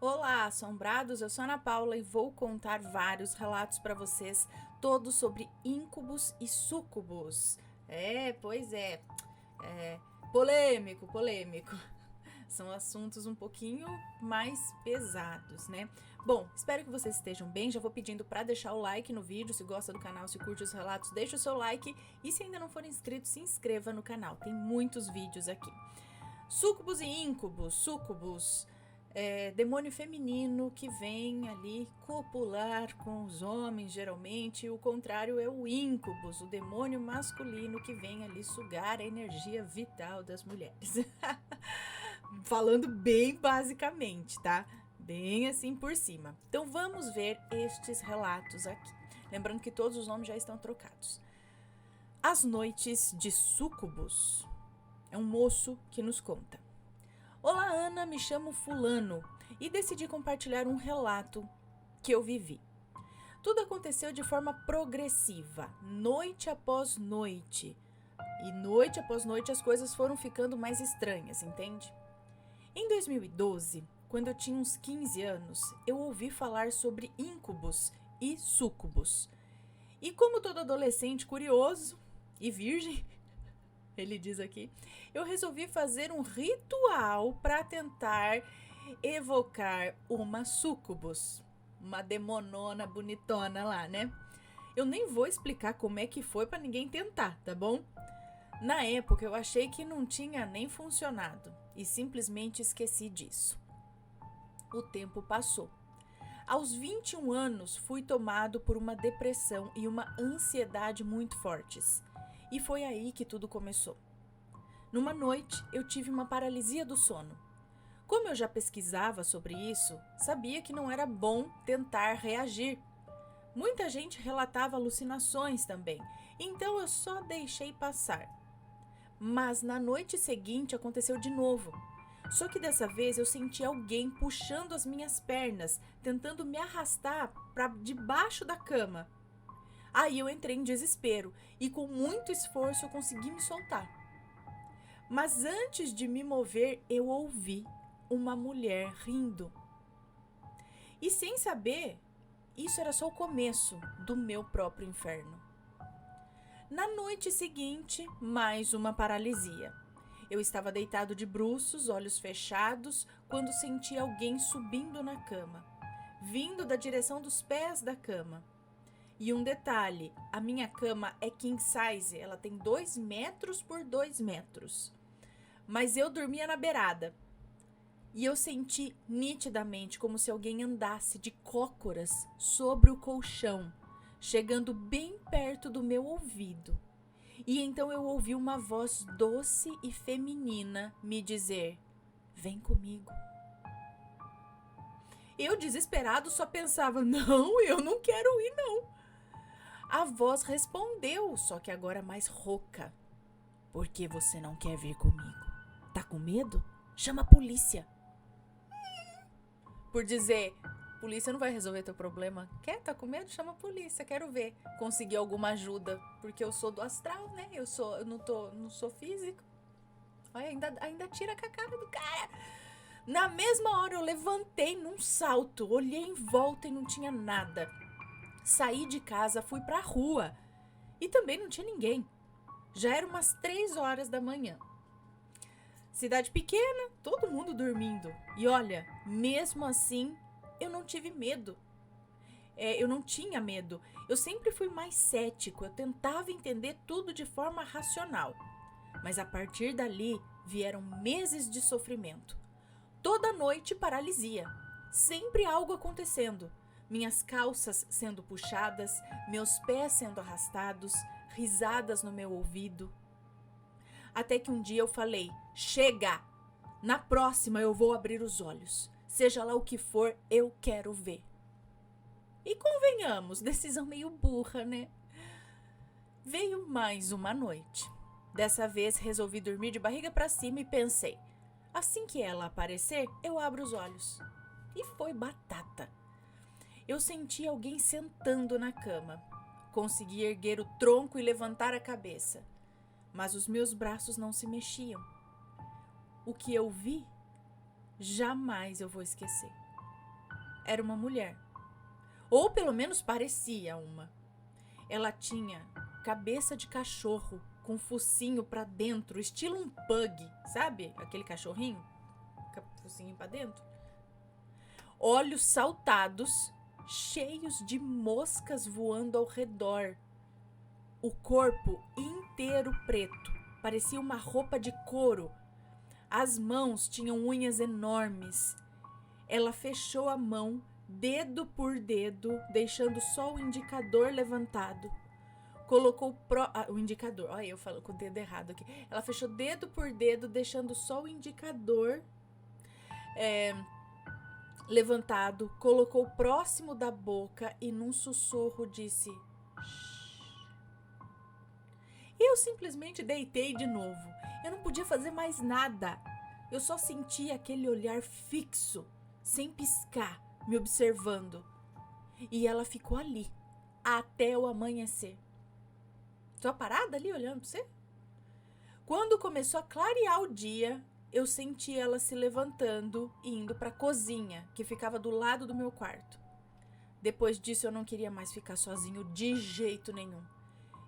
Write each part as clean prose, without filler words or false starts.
Olá, assombrados! Eu sou Ana Paula e vou contar vários relatos para vocês, todos sobre íncubos e súcubos. Pois é, polêmico. São assuntos um pouquinho mais pesados, né? Bom, espero que vocês estejam bem. Já vou pedindo para deixar o like no vídeo. Se gosta do canal, se curte os relatos, deixa o seu like. E se ainda não for inscrito, se inscreva no canal. Tem muitos vídeos aqui. Súcubos e íncubos. Súcubos. Demônio feminino que vem ali copular com os homens, geralmente, e o contrário é o íncubus, o demônio masculino que vem ali sugar a energia vital das mulheres. Falando bem basicamente, tá? Bem assim por cima. Então vamos ver estes relatos aqui. Lembrando que todos os nomes já estão trocados. As noites de súcubus. É um moço que nos conta. Olá, Ana, me chamo Fulano e decidi compartilhar um relato que eu vivi. Tudo aconteceu de forma progressiva, noite após noite. E noite após noite as coisas foram ficando mais estranhas, entende? Em 2012, quando eu tinha uns 15 anos, eu ouvi falar sobre íncubos e súcubos. E como todo adolescente curioso e virgem, ele diz aqui, eu resolvi fazer um ritual para tentar evocar uma súcubus, uma demonona bonitona lá, né? Eu nem vou explicar como é que foi para ninguém tentar, tá bom? Na época eu achei que não tinha nem funcionado e simplesmente esqueci disso. O tempo passou. Aos 21 anos fui tomado por uma depressão e uma ansiedade muito fortes. E foi aí que tudo começou. Numa noite, eu tive uma paralisia do sono. Como eu já pesquisava sobre isso, sabia que não era bom tentar reagir. Muita gente relatava alucinações também, então eu só deixei passar. Mas na noite seguinte aconteceu de novo. Só que dessa vez eu senti alguém puxando as minhas pernas, tentando me arrastar para debaixo da cama. Aí eu entrei em desespero e com muito esforço eu consegui me soltar. Mas antes de me mover, eu ouvi uma mulher rindo. E sem saber, isso era só o começo do meu próprio inferno. Na noite seguinte, mais uma paralisia. Eu estava deitado de bruços, olhos fechados, quando senti alguém subindo na cama, vindo da direção dos pés da cama. E um detalhe, a minha cama é king size, ela tem 2 metros por 2 metros. Mas eu dormia na beirada. E eu senti nitidamente como se alguém andasse de cócoras sobre o colchão, chegando bem perto do meu ouvido. E então eu ouvi uma voz doce e feminina me dizer: "Vem comigo". Eu, desesperado, só pensava: "Não, eu não quero ir, não". A voz respondeu, só que agora mais rouca: "Por que você não quer vir comigo? Tá com medo? Chama a polícia". Por dizer, polícia não vai resolver teu problema. Quer? Tá com medo? Chama a polícia, quero ver. Conseguir alguma ajuda, porque eu sou do astral, né? Eu não sou físico. Olha, ainda tira com a cara do cara. Na mesma hora eu levantei num salto, olhei em volta e não tinha nada. Saí de casa, fui pra rua e também não tinha ninguém. Já era umas 3 horas da manhã. Cidade pequena, todo mundo dormindo. E olha, mesmo assim, eu não tive medo. Eu não tinha medo. Eu sempre fui mais cético. Eu tentava entender tudo de forma racional. Mas a partir dali, vieram meses de sofrimento. Toda noite, paralisia. Sempre algo acontecendo. Minhas calças sendo puxadas, meus pés sendo arrastados, risadas no meu ouvido. Até que um dia eu falei: "Chega! Na próxima eu vou abrir os olhos. Seja lá o que for, eu quero ver". E convenhamos, decisão meio burra, né? Veio mais uma noite. Dessa vez resolvi dormir de barriga para cima e pensei: assim que ela aparecer, eu abro os olhos. E foi batata. Eu senti alguém sentando na cama. Consegui erguer o tronco e levantar a cabeça. Mas os meus braços não se mexiam. O que eu vi, jamais eu vou esquecer. era uma mulher. Ou pelo menos parecia uma. Ela tinha cabeça de cachorro com focinho pra dentro, estilo um pug, sabe? Aquele cachorrinho, com focinho pra dentro. Olhos saltados, cheios de moscas voando ao redor. O corpo inteiro preto, parecia uma roupa de couro. As mãos tinham unhas enormes. Ela fechou a mão, dedo por dedo, deixando só o indicador levantado. Colocou o indicador. Olha, eu falo com o dedo errado aqui. Ela fechou dedo por dedo, deixando só o indicador levantado. Colocou próximo da boca e num sussurro disse: "Shh". Eu simplesmente deitei de novo. Eu não podia fazer mais nada. Eu só sentia aquele olhar fixo, sem piscar, me observando. E ela ficou ali, até o amanhecer. Só parada ali olhando pra você? Quando começou a clarear o dia, eu senti ela se levantando e indo pra cozinha, que ficava do lado do meu quarto. Depois disso, eu não queria mais ficar sozinho de jeito nenhum.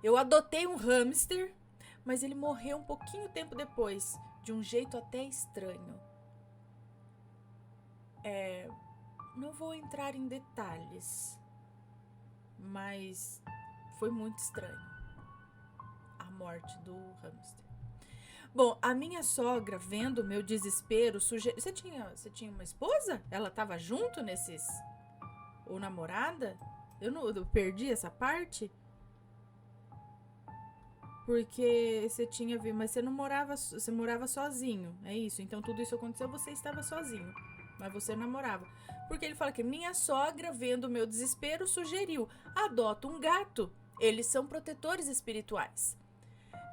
Eu adotei um hamster, mas ele morreu um pouquinho tempo depois, de um jeito até estranho. Não vou entrar em detalhes, mas foi muito estranho a morte do hamster. Bom, a minha sogra, vendo o meu desespero, sugeriu... Você tinha uma esposa? Ela estava junto nesses... Ou namorada? Eu perdi essa parte? Porque você tinha visto... Mas você não morava... Você morava sozinho, é isso? Então tudo isso aconteceu, você estava sozinho. Mas você namorava. Porque ele fala que minha sogra, vendo o meu desespero, sugeriu: adota um gato. Eles são protetores espirituais.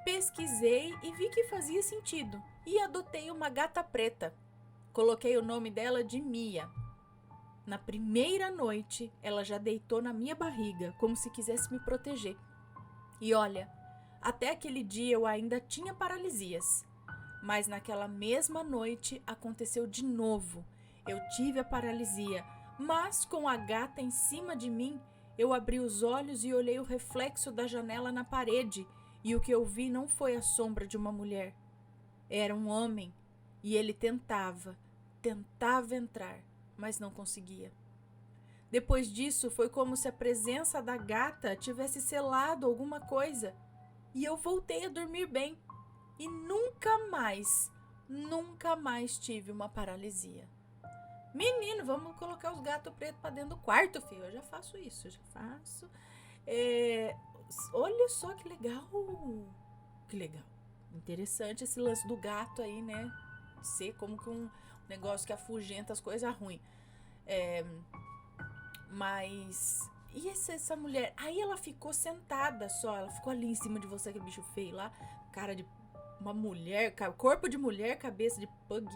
Pesquisei e vi que fazia sentido. E adotei uma gata preta. Coloquei o nome dela de Mia. Na primeira noite, ela já deitou na minha barriga, como se quisesse me proteger. E olha, até aquele dia eu ainda tinha paralisias. Mas naquela mesma noite aconteceu de novo. Eu tive a paralisia, mas com a gata em cima de mim, eu abri os olhos e olhei o reflexo da janela na parede. E o que eu vi não foi a sombra de uma mulher. Era um homem. E ele tentava entrar, mas não conseguia. Depois disso, foi como se a presença da gata tivesse selado alguma coisa. E eu voltei a dormir bem. E nunca mais tive uma paralisia. Menino, vamos colocar os gatos pretos pra dentro do quarto, filho. Eu já faço isso, Olha só que legal. Que legal. Interessante esse lance do gato aí, né? Ser como que um negócio que afugenta as coisas ruins. Mas... E essa mulher? Aí ela ficou sentada só. Ela ficou ali em cima de você, aquele bicho feio lá. Cara de uma mulher, corpo de mulher, cabeça de pug.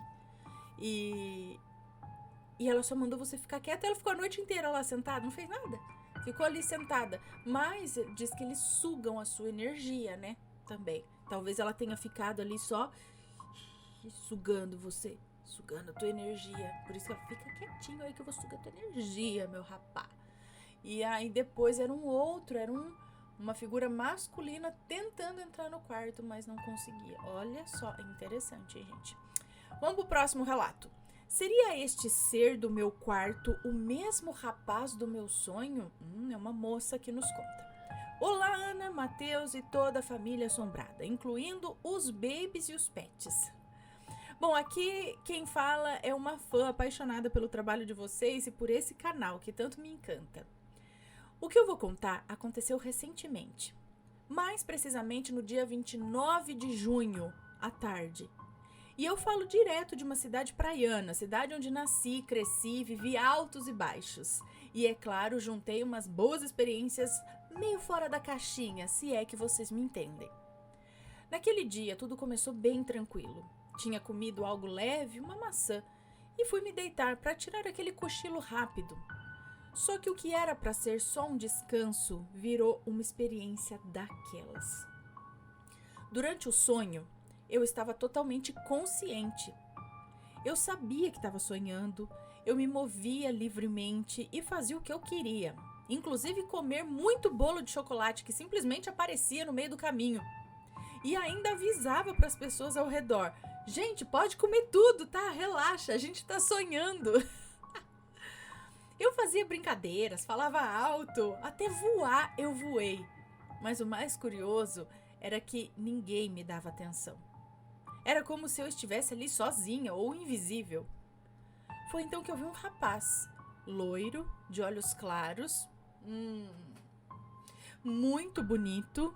E ela só mandou você ficar quieta. Ela ficou a noite inteira lá sentada, não fez nada. Ficou ali sentada. Mas diz que eles sugam a sua energia, né? Também. Talvez ela tenha ficado ali só sugando você. Sugando a tua energia. Por isso que ela fica quietinho aí que eu vou sugar a tua energia, meu rapá. E aí depois era uma figura masculina tentando entrar no quarto, mas não conseguia. Olha só, interessante, hein, gente? Vamos pro próximo relato. Seria este ser do meu quarto o mesmo rapaz do meu sonho? É uma moça que nos conta. Olá, Ana, Matheus e toda a família assombrada, incluindo os babies e os pets. Bom, aqui quem fala é uma fã apaixonada pelo trabalho de vocês e por esse canal que tanto me encanta. O que eu vou contar aconteceu recentemente, mais precisamente no dia 29 de junho, à tarde. E eu falo direto de uma cidade praiana, cidade onde nasci, cresci, vivi altos e baixos. E é claro, juntei umas boas experiências meio fora da caixinha, se é que vocês me entendem. Naquele dia, tudo começou bem tranquilo. Tinha comido algo leve, uma maçã, e fui me deitar para tirar aquele cochilo rápido. Só que o que era para ser só um descanso virou uma experiência daquelas. Durante o sonho, eu estava totalmente consciente. Eu sabia que estava sonhando, Eu me movia livremente e fazia o que eu queria, inclusive comer muito bolo de chocolate que simplesmente aparecia no meio do caminho. E ainda avisava para as pessoas ao redor: gente, pode comer tudo, tá? Relaxa, a gente tá sonhando. Eu fazia brincadeiras, falava alto, até voar eu voei. Mas o mais curioso era que ninguém me dava atenção. Era como se eu estivesse ali sozinha ou invisível. Foi então que eu vi um rapaz, loiro, de olhos claros, muito bonito,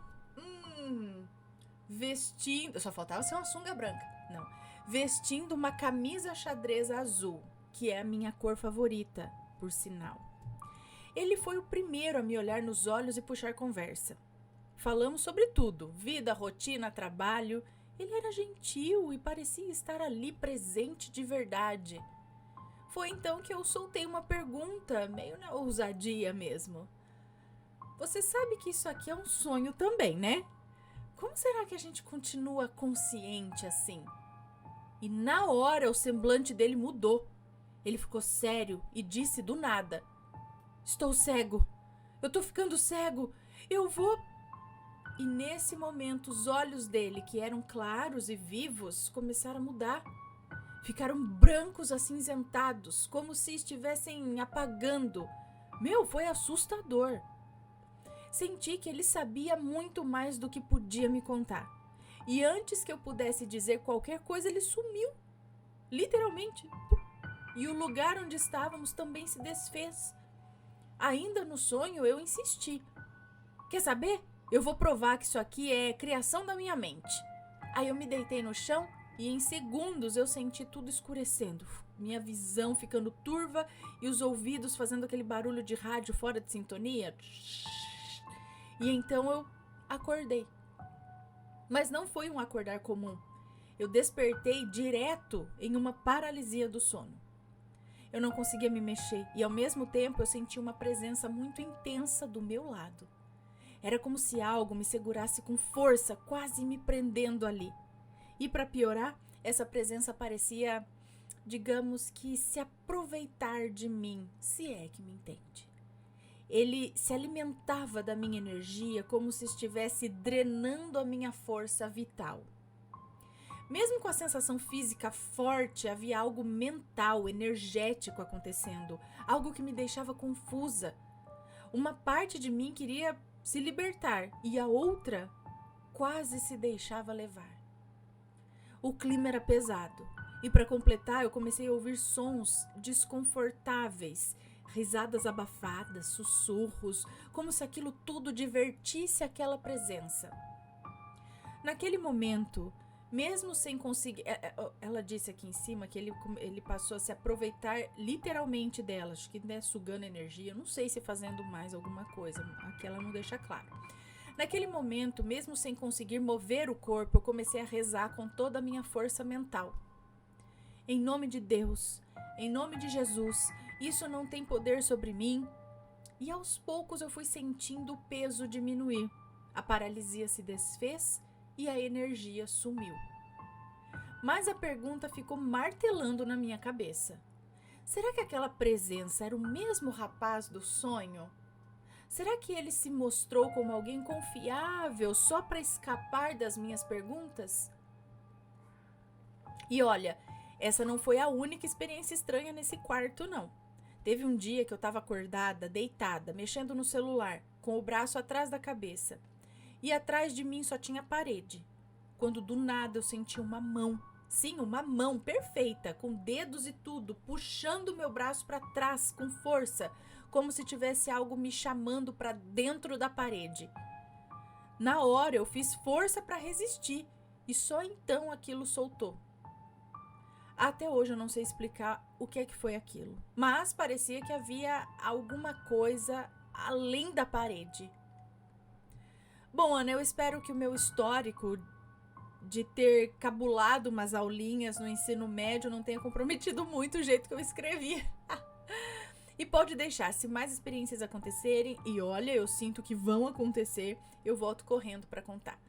vestindo... Só faltava ser uma sunga branca. Não. Vestindo uma camisa xadrez azul, que é a minha cor favorita, por sinal. Ele foi o primeiro a me olhar nos olhos e puxar conversa. Falamos sobre tudo, vida, rotina, trabalho. Ele era gentil e parecia estar ali presente de verdade. Foi então que eu soltei uma pergunta, meio na ousadia mesmo. Você sabe que isso aqui é um sonho também, né? Como será que a gente continua consciente assim? E na hora o semblante dele mudou. Ele ficou sério e disse do nada: estou cego. Eu tô ficando cego. Eu vou... E nesse momento os olhos dele, que eram claros e vivos, começaram a mudar. Ficaram brancos acinzentados, como se estivessem apagando. Foi assustador. Senti que ele sabia muito mais do que podia me contar. E antes que eu pudesse dizer qualquer coisa, ele sumiu. Literalmente. E o lugar onde estávamos também se desfez. Ainda no sonho, eu insisti. Quer saber? Eu vou provar que isso aqui é criação da minha mente. Aí eu me deitei no chão e em segundos eu senti tudo escurecendo. Minha visão ficando turva e os ouvidos fazendo aquele barulho de rádio fora de sintonia. E então eu acordei. Mas não foi um acordar comum. Eu despertei direto em uma paralisia do sono. Eu não conseguia me mexer e ao mesmo tempo eu senti uma presença muito intensa do meu lado. Era como se algo me segurasse com força, quase me prendendo ali. E para piorar, essa presença parecia, digamos que, se aproveitar de mim, se é que me entende. Ele se alimentava da minha energia como se estivesse drenando a minha força vital. Mesmo com a sensação física forte, havia algo mental, energético acontecendo, algo que me deixava confusa. Uma parte de mim queria se libertar e a outra quase se deixava levar. O clima era pesado e, para completar, eu comecei a ouvir sons desconfortáveis, risadas abafadas, sussurros, como se aquilo tudo divertisse aquela presença. Naquele momento, mesmo sem conseguir... Ela disse aqui em cima que ele passou a se aproveitar literalmente dela, acho que sugando energia, não sei se fazendo mais alguma coisa, aqui ela não deixa claro. Naquele momento, mesmo sem conseguir mover o corpo, eu comecei a rezar com toda a minha força mental. Em nome de Deus, em nome de Jesus, isso não tem poder sobre mim. E aos poucos eu fui sentindo o peso diminuir. A paralisia se desfez e a energia sumiu. Mas a pergunta ficou martelando na minha cabeça. Será que aquela presença era o mesmo rapaz do sonho? Será que ele se mostrou como alguém confiável só para escapar das minhas perguntas? E olha, essa não foi a única experiência estranha nesse quarto, não. Teve um dia que eu estava acordada, deitada, mexendo no celular, com o braço atrás da cabeça. E atrás de mim só tinha parede. Quando do nada eu senti uma mão. Sim, uma mão perfeita, com dedos e tudo, puxando meu braço para trás com força, como se tivesse algo me chamando para dentro da parede. Na hora eu fiz força para resistir e só então aquilo soltou. Até hoje eu não sei explicar o que é que foi aquilo, mas parecia que havia alguma coisa além da parede. Bom, Ana, eu espero que o meu histórico de ter cabulado umas aulinhas no ensino médio não tenha comprometido muito o jeito que eu escrevi. E pode deixar, se mais experiências acontecerem, e olha, eu sinto que vão acontecer, eu volto correndo para contar.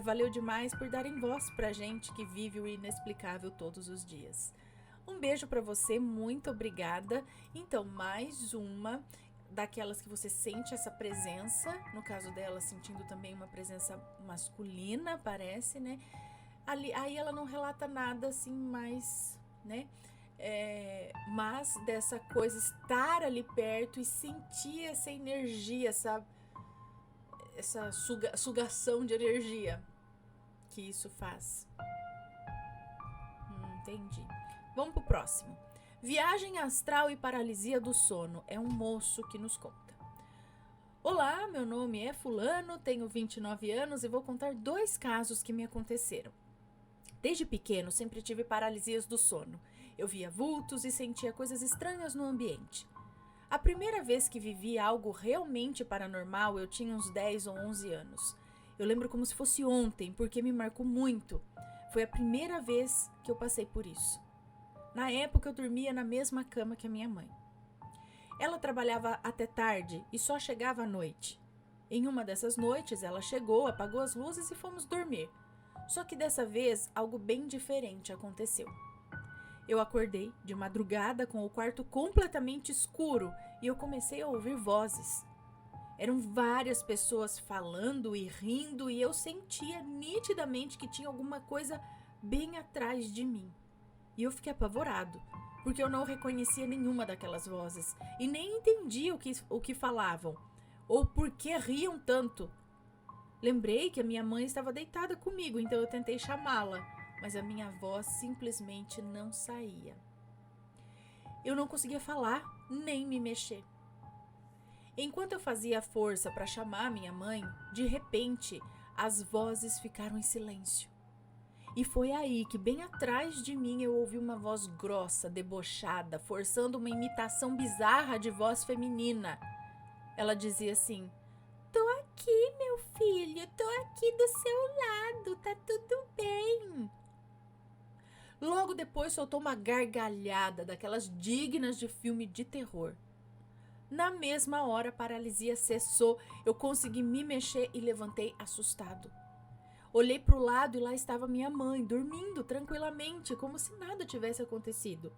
Valeu demais por darem voz pra gente que vive o inexplicável todos os dias. Um beijo para você, muito obrigada. Então, mais uma daquelas que você sente essa presença, no caso dela, sentindo também uma presença masculina, parece, né? Aí ela não relata nada assim mais, né? Mas dessa coisa, estar ali perto e sentir essa energia, essa sugação de energia que isso faz. Entendi. Vamos pro próximo. Viagem astral e paralisia do sono. É um moço que nos conta. Olá, meu nome é fulano, tenho 29 anos e vou contar 2 casos que me aconteceram. Desde pequeno, sempre tive paralisias do sono. Eu via vultos e sentia coisas estranhas no ambiente. A primeira vez que vivi algo realmente paranormal, eu tinha uns 10 ou 11 anos. Eu lembro como se fosse ontem, porque me marcou muito. Foi a primeira vez que eu passei por isso. Na época, eu dormia na mesma cama que a minha mãe. Ela trabalhava até tarde e só chegava à noite. Em uma dessas noites, ela chegou, apagou as luzes e fomos dormir. Só que dessa vez, algo bem diferente aconteceu. Eu acordei de madrugada com o quarto completamente escuro e eu comecei a ouvir vozes. Eram várias pessoas falando e rindo e eu sentia nitidamente que tinha alguma coisa bem atrás de mim. E eu fiquei apavorado, porque eu não reconhecia nenhuma daquelas vozes e nem entendia o que falavam ou por que riam tanto. Lembrei que a minha mãe estava deitada comigo, então eu tentei chamá-la, mas a minha voz simplesmente não saía. Eu não conseguia falar nem me mexer. Enquanto eu fazia força para chamar minha mãe, de repente as vozes ficaram em silêncio. E foi aí que, bem atrás de mim, eu ouvi uma voz grossa, debochada, forçando uma imitação bizarra de voz feminina. Ela dizia assim: "Tô aqui, meu filho, tô aqui do seu lado, tá tudo bem." Logo depois soltou uma gargalhada daquelas dignas de filme de terror. Na mesma hora, a paralisia cessou, eu consegui me mexer e levantei assustado. Olhei para o lado e lá estava minha mãe, dormindo tranquilamente, como se nada tivesse acontecido.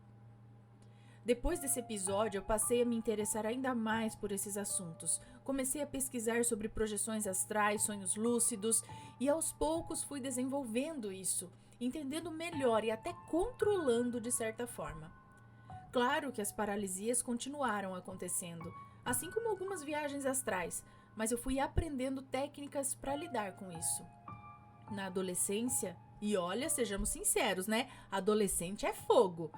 Depois desse episódio, eu passei a me interessar ainda mais por esses assuntos. Comecei a pesquisar sobre projeções astrais, sonhos lúcidos e aos poucos fui desenvolvendo isso, entendendo melhor e até controlando de certa forma. Claro que as paralisias continuaram acontecendo, assim como algumas viagens astrais, mas eu fui aprendendo técnicas para lidar com isso. Na adolescência, e olha, sejamos sinceros, né? Adolescente é fogo.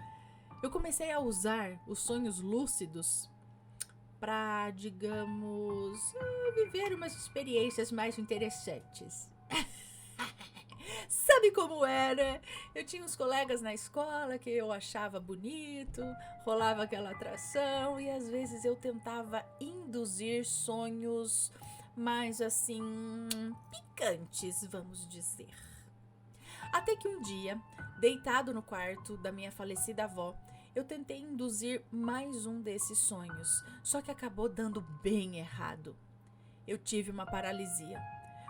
Eu comecei a usar os sonhos lúcidos para, digamos, viver umas experiências mais interessantes. Sabe como era? Eu tinha uns colegas na escola que eu achava bonito, rolava aquela atração e às vezes eu tentava induzir sonhos mais assim, picantes, vamos dizer. Até que um dia, deitado no quarto da minha falecida avó, eu tentei induzir mais um desses sonhos, só que acabou dando bem errado. Eu tive uma paralisia.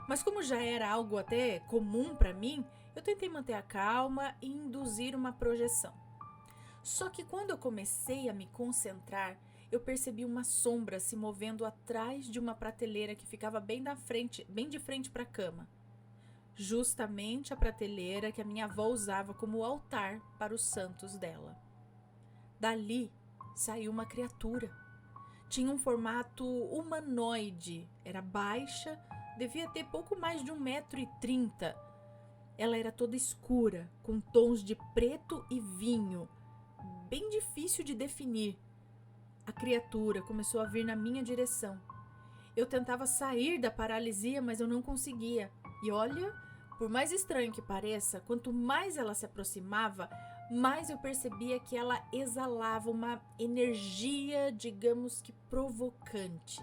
Mas como já era algo até comum para mim, eu tentei manter a calma e induzir uma projeção. Só que quando eu comecei a me concentrar, eu percebi uma sombra se movendo atrás de uma prateleira que ficava bem de frente para a cama. Justamente a prateleira que a minha avó usava como altar para os santos dela. Dali saiu uma criatura. Tinha um formato humanoide, era baixa, devia ter pouco mais de 1,30 m. Ela era toda escura, com tons de preto e vinho, bem difícil de definir. A criatura começou a vir na minha direção. Eu tentava sair da paralisia, mas eu não conseguia. E olha, por mais estranho que pareça, quanto mais ela se aproximava, mais eu percebia que ela exalava uma energia, digamos que provocante.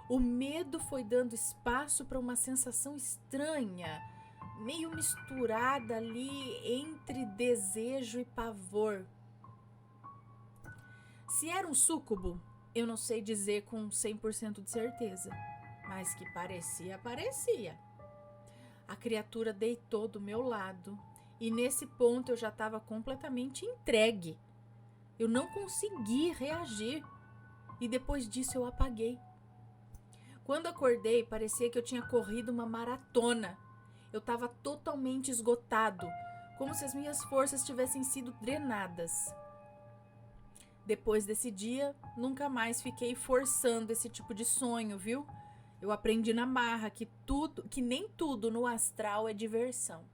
O medo foi dando espaço para uma sensação estranha, meio misturada ali entre desejo e pavor. Se era um súcubo, eu não sei dizer com 100% de certeza, mas que parecia. A criatura deitou do meu lado E nesse ponto eu já estava completamente entregue. Eu não consegui reagir. E depois disso eu apaguei. Quando acordei, parecia que eu tinha corrido uma maratona. Eu estava totalmente esgotado, como se as minhas forças tivessem sido drenadas. Depois desse dia, nunca mais fiquei forçando esse tipo de sonho, viu? Eu aprendi na marra que nem tudo no astral é diversão.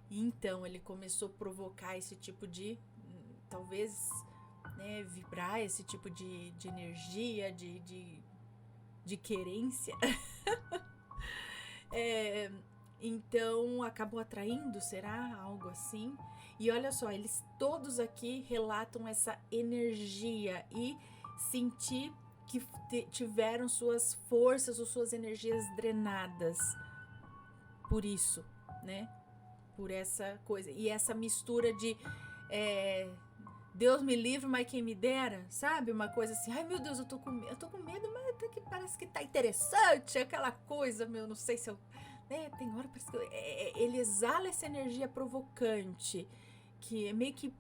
E então ele começou a provocar esse tipo de, talvez, né, vibrar esse tipo de energia, de querência. Então acabou atraindo, será? Algo assim. E olha só, eles todos aqui relatam essa energia e sentir que tiveram suas forças ou suas energias drenadas por isso, né? Por essa coisa. E essa mistura de Deus me livre, mas quem me dera, sabe? Uma coisa assim, ai meu Deus, eu tô com medo, mas até que parece que tá interessante, aquela coisa, meu, não sei se eu... tem hora parece que ele exala essa energia provocante, que é meio que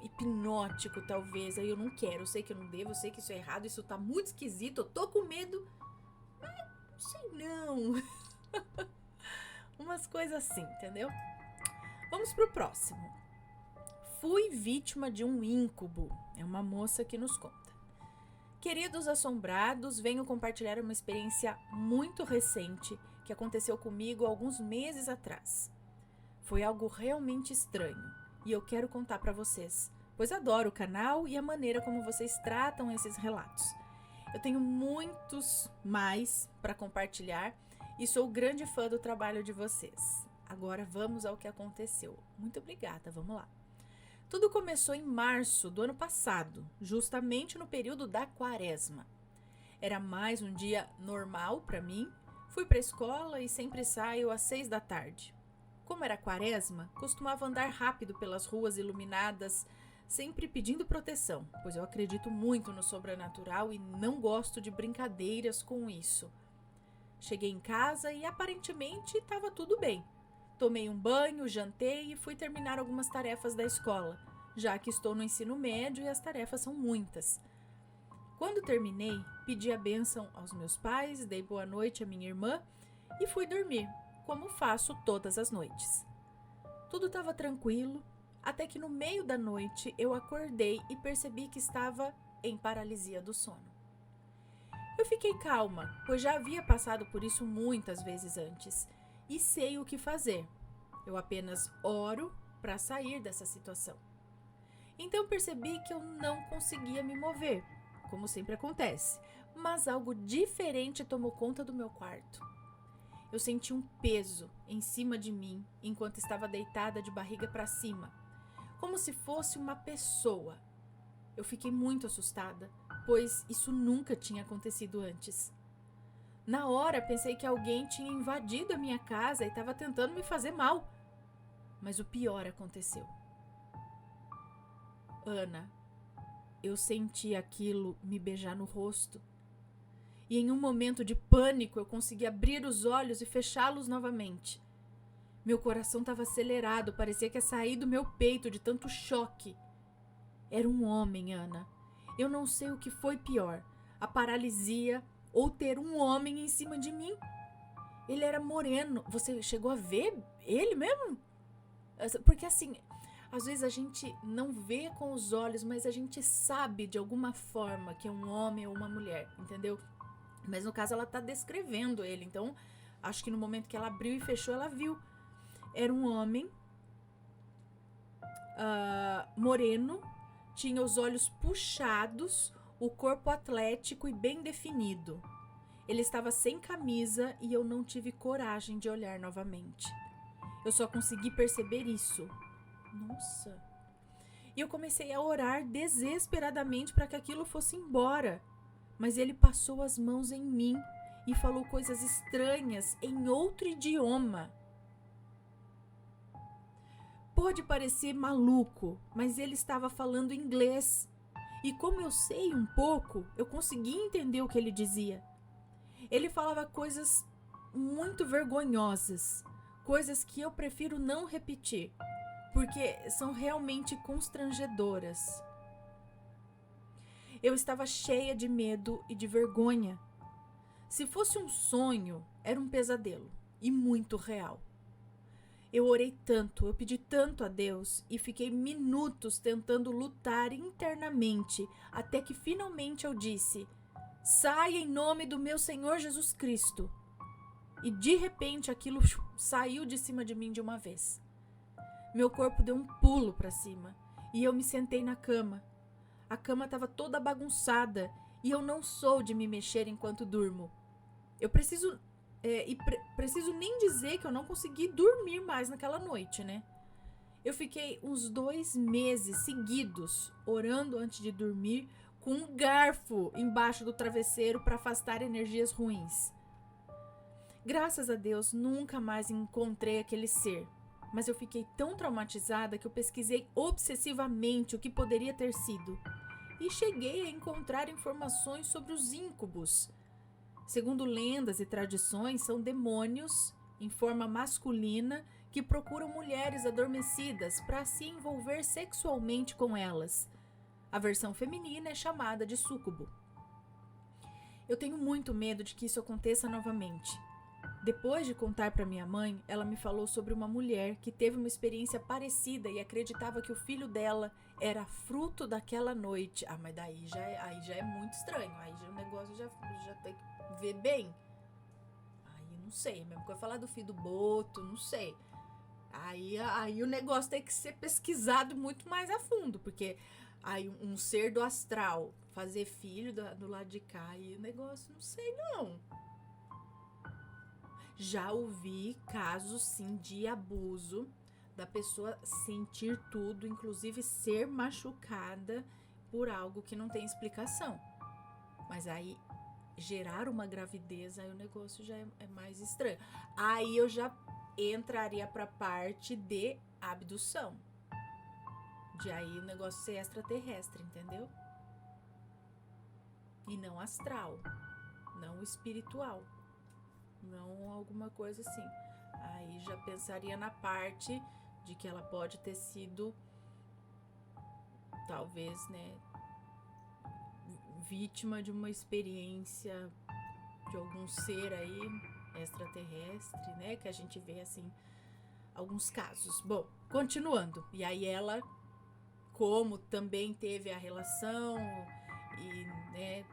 hipnótico, talvez. Aí eu não quero, eu sei que eu não devo, eu sei que isso é errado, isso tá muito esquisito, eu tô com medo, mas não sei não. Umas coisas assim, entendeu? Vamos pro próximo. Fui vítima de um íncubo. É uma moça que nos conta. Queridos assombrados, venho compartilhar uma experiência muito recente que aconteceu comigo alguns meses atrás. Foi algo realmente estranho e eu quero contar para vocês, pois adoro o canal e a maneira como vocês tratam esses relatos. Eu tenho muitos mais para compartilhar e sou grande fã do trabalho de vocês. Agora vamos ao que aconteceu. Muito obrigada, vamos lá. Tudo começou em março do ano passado, justamente no período da quaresma. Era mais um dia normal para mim. Fui para a escola e sempre saio às 6 da tarde. Como era quaresma, costumava andar rápido pelas ruas iluminadas, sempre pedindo proteção, pois eu acredito muito no sobrenatural e não gosto de brincadeiras com isso. Cheguei em casa e aparentemente estava tudo bem. Tomei um banho, jantei e fui terminar algumas tarefas da escola, já que estou no ensino médio e as tarefas são muitas. Quando terminei, pedi a bênção aos meus pais, dei boa noite à minha irmã e fui dormir, como faço todas as noites. Tudo estava tranquilo, até que no meio da noite eu acordei e percebi que estava em paralisia do sono. Eu fiquei calma, pois já havia passado por isso muitas vezes antes e sei o que fazer. Eu apenas oro para sair dessa situação. Então percebi que eu não conseguia me mover, como sempre acontece, mas algo diferente tomou conta do meu quarto. Eu senti um peso em cima de mim enquanto estava deitada de barriga para cima, como se fosse uma pessoa. Eu fiquei muito assustada, pois isso nunca tinha acontecido antes. Na hora, pensei que alguém tinha invadido a minha casa e estava tentando me fazer mal. Mas o pior aconteceu. Ana, eu senti aquilo me beijar no rosto. E em um momento de pânico, eu consegui abrir os olhos e fechá-los novamente. Meu coração estava acelerado, parecia que ia sair do meu peito de tanto choque. Era um homem, Ana. Eu não sei o que foi pior, a paralisia ou ter um homem em cima de mim. Ele era moreno. Você chegou a ver ele mesmo? Porque assim, às vezes a gente não vê com os olhos, mas a gente sabe de alguma forma que é um homem ou uma mulher, entendeu? Mas no caso ela tá descrevendo ele, então acho que no momento que ela abriu e fechou, ela viu. Era um homem moreno, tinha os olhos puxados, o corpo atlético e bem definido. Ele estava sem camisa e eu não tive coragem de olhar novamente. Eu só consegui perceber isso. Nossa! E eu comecei a orar desesperadamente para que aquilo fosse embora. Mas ele passou as mãos em mim e falou coisas estranhas em outro idioma. Pode parecer maluco, mas ele estava falando inglês. E como eu sei um pouco, eu consegui entender o que ele dizia. Ele falava coisas muito vergonhosas, coisas que eu prefiro não repetir, porque são realmente constrangedoras. Eu estava cheia de medo e de vergonha. Se fosse um sonho, era um pesadelo e muito real. Eu orei tanto, eu pedi tanto a Deus e fiquei minutos tentando lutar internamente até que finalmente eu disse: saia em nome do meu Senhor Jesus Cristo. E de repente aquilo saiu de cima de mim de uma vez. Meu corpo deu um pulo para cima e eu me sentei na cama. A cama estava toda bagunçada e eu não sou de me mexer enquanto durmo. Eu preciso nem dizer que eu não consegui dormir mais naquela noite, né? Eu fiquei uns 2 meses seguidos orando antes de dormir com um garfo embaixo do travesseiro para afastar energias ruins. Graças a Deus, nunca mais encontrei aquele ser, mas eu fiquei tão traumatizada que eu pesquisei obsessivamente o que poderia ter sido e cheguei a encontrar informações sobre os íncubos. Segundo lendas e tradições, são demônios em forma masculina que procuram mulheres adormecidas para se envolver sexualmente com elas. A versão feminina é chamada de súcubo. Eu tenho muito medo de que isso aconteça novamente. Depois de contar para minha mãe, ela me falou sobre uma mulher que teve uma experiência parecida e acreditava que o filho dela era fruto daquela noite. Ah, mas daí já é muito estranho. Aí o negócio já tem que ver bem. Aí não sei, mesmo que eu falar do filho do Boto, não sei. Aí o negócio tem que ser pesquisado muito mais a fundo, porque aí um ser do astral fazer filho do lado de cá, aí o negócio não sei não. Já ouvi casos, sim, de abuso, da pessoa sentir tudo, inclusive ser machucada por algo que não tem explicação. Mas aí, gerar uma gravidez, aí o negócio já é mais estranho. Aí eu já entraria pra parte de abdução. De aí o negócio ser extraterrestre, entendeu? E não astral, não espiritual. Não alguma coisa assim. Aí já pensaria na parte de que ela pode ter sido, talvez, né, vítima de uma experiência de algum ser aí extraterrestre, né, que a gente vê assim alguns casos. Bom, continuando. E aí ela, como também teve a relação e, né,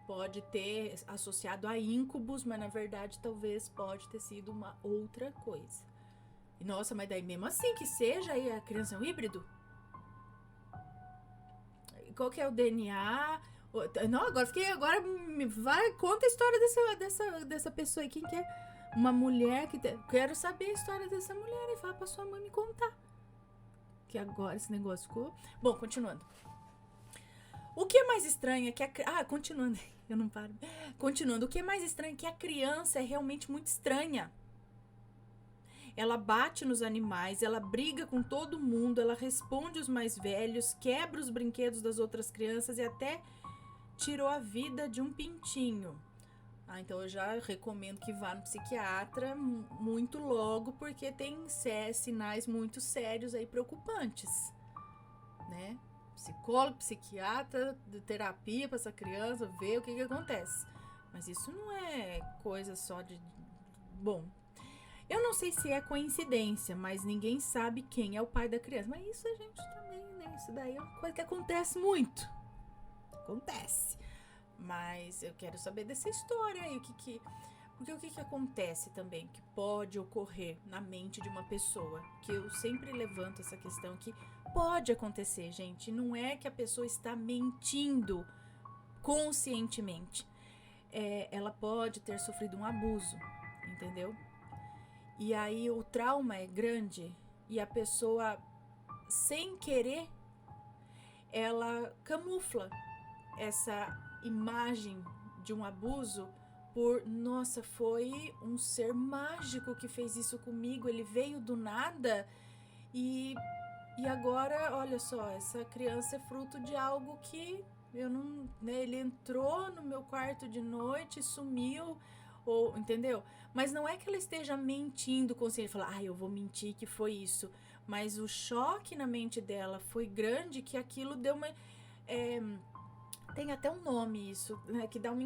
pode ter associado a íncubos, mas na verdade talvez pode ter sido uma outra coisa. E nossa, mas daí mesmo assim que seja aí a criança é um híbrido? Qual que é o DNA? Não, agora me vai, conta a história dessa pessoa aí, quem que é? Uma mulher que quero saber a história dessa mulher e fala pra sua mãe me contar. Que agora esse negócio ficou. Bom, continuando. O que é mais estranho é que continuando, eu não paro. Continuando, o que é mais estranho é que a criança é realmente muito estranha. Ela bate nos animais, ela briga com todo mundo, ela responde os mais velhos, quebra os brinquedos das outras crianças e até tirou a vida de um pintinho. Então eu já recomendo que vá no psiquiatra muito logo, porque tem sinais muito sérios aí preocupantes, né? Psicólogo, psiquiatra, de terapia para essa criança, ver o que acontece. Mas isso não é coisa só de... Bom, eu não sei se é coincidência, mas ninguém sabe quem é o pai da criança. Mas isso a gente também, né? Isso daí é uma coisa que acontece muito. Acontece. Mas eu quero saber dessa história aí, porque o que acontece também, que pode ocorrer na mente de uma pessoa, que eu sempre levanto essa questão, que pode acontecer, gente, não é que a pessoa está mentindo conscientemente, ela pode ter sofrido um abuso, entendeu? E aí o trauma é grande e a pessoa, sem querer, ela camufla essa imagem de um abuso por, nossa, foi um ser mágico que fez isso comigo, ele veio do nada e agora, olha só, essa criança é fruto de algo que eu não, né, ele entrou no meu quarto de noite, sumiu, ou, entendeu? Mas não é que ela esteja mentindo consciente, falar, eu vou mentir que foi isso. Mas o choque na mente dela foi grande que aquilo deu uma... tem até um nome isso, né? Que dá uma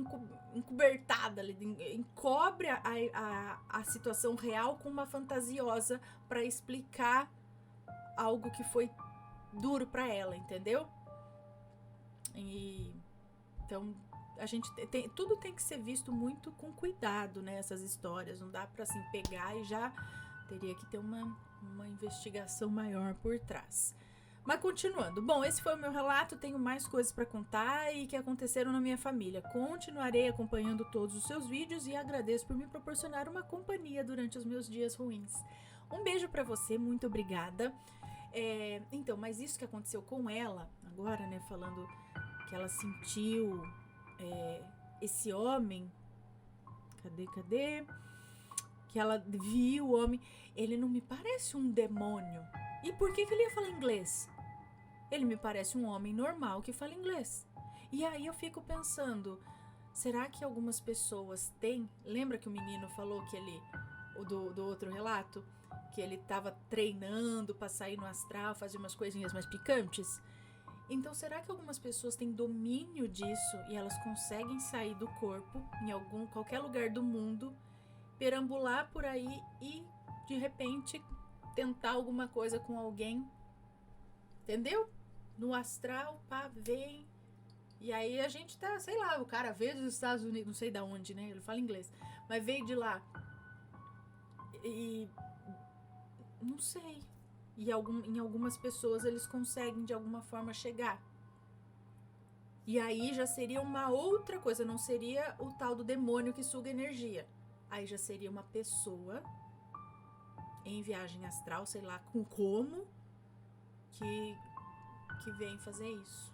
encobertada ali, encobre a situação real com uma fantasiosa para explicar algo que foi duro para ela, entendeu? E então a gente tudo tem que ser visto muito com cuidado, né? Essas histórias, não dá para assim pegar e já teria que ter uma investigação maior por trás. Mas continuando, bom, esse foi o meu relato, tenho mais coisas para contar e que aconteceram na minha família. Continuarei acompanhando todos os seus vídeos e agradeço por me proporcionar uma companhia durante os meus dias ruins. Um beijo para você, muito obrigada. Então, mas isso que aconteceu com ela, agora, né, falando que ela sentiu esse homem, cadê? Que ela viu o homem, ele não me parece um demônio. E por que ele ia falar inglês? Ele me parece um homem normal que fala inglês. E aí eu fico pensando, será que algumas pessoas têm... Lembra que o menino falou que ele, do outro relato, que ele estava treinando para sair no astral, fazer umas coisinhas mais picantes? Então, será que algumas pessoas têm domínio disso e elas conseguem sair do corpo em qualquer lugar do mundo, perambular por aí e, de repente, tentar alguma coisa com alguém? Entendeu? No astral, pá, vem. E aí a gente tá, sei lá, o cara veio dos Estados Unidos, não sei da onde, né? Ele fala inglês, mas veio de lá. E não sei. E em algumas pessoas eles conseguem de alguma forma chegar. E aí já seria uma outra coisa, não seria o tal do demônio que suga energia. Aí já seria uma pessoa em viagem astral, sei lá como, que vem fazer isso.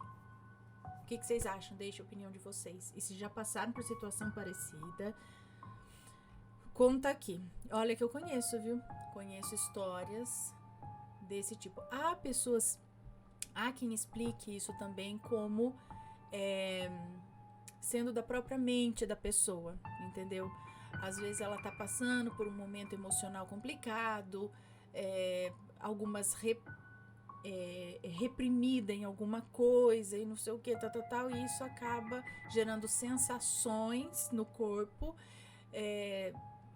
O que vocês acham? Deixe a opinião de vocês. E se já passaram por situação parecida, conta aqui. Olha que eu conheço, viu? Conheço histórias desse tipo. Há quem explique isso também como sendo da própria mente da pessoa, entendeu? Às vezes ela tá passando por um momento emocional complicado, algumas reprimida em alguma coisa e não sei o que, tal, e isso acaba gerando sensações no corpo,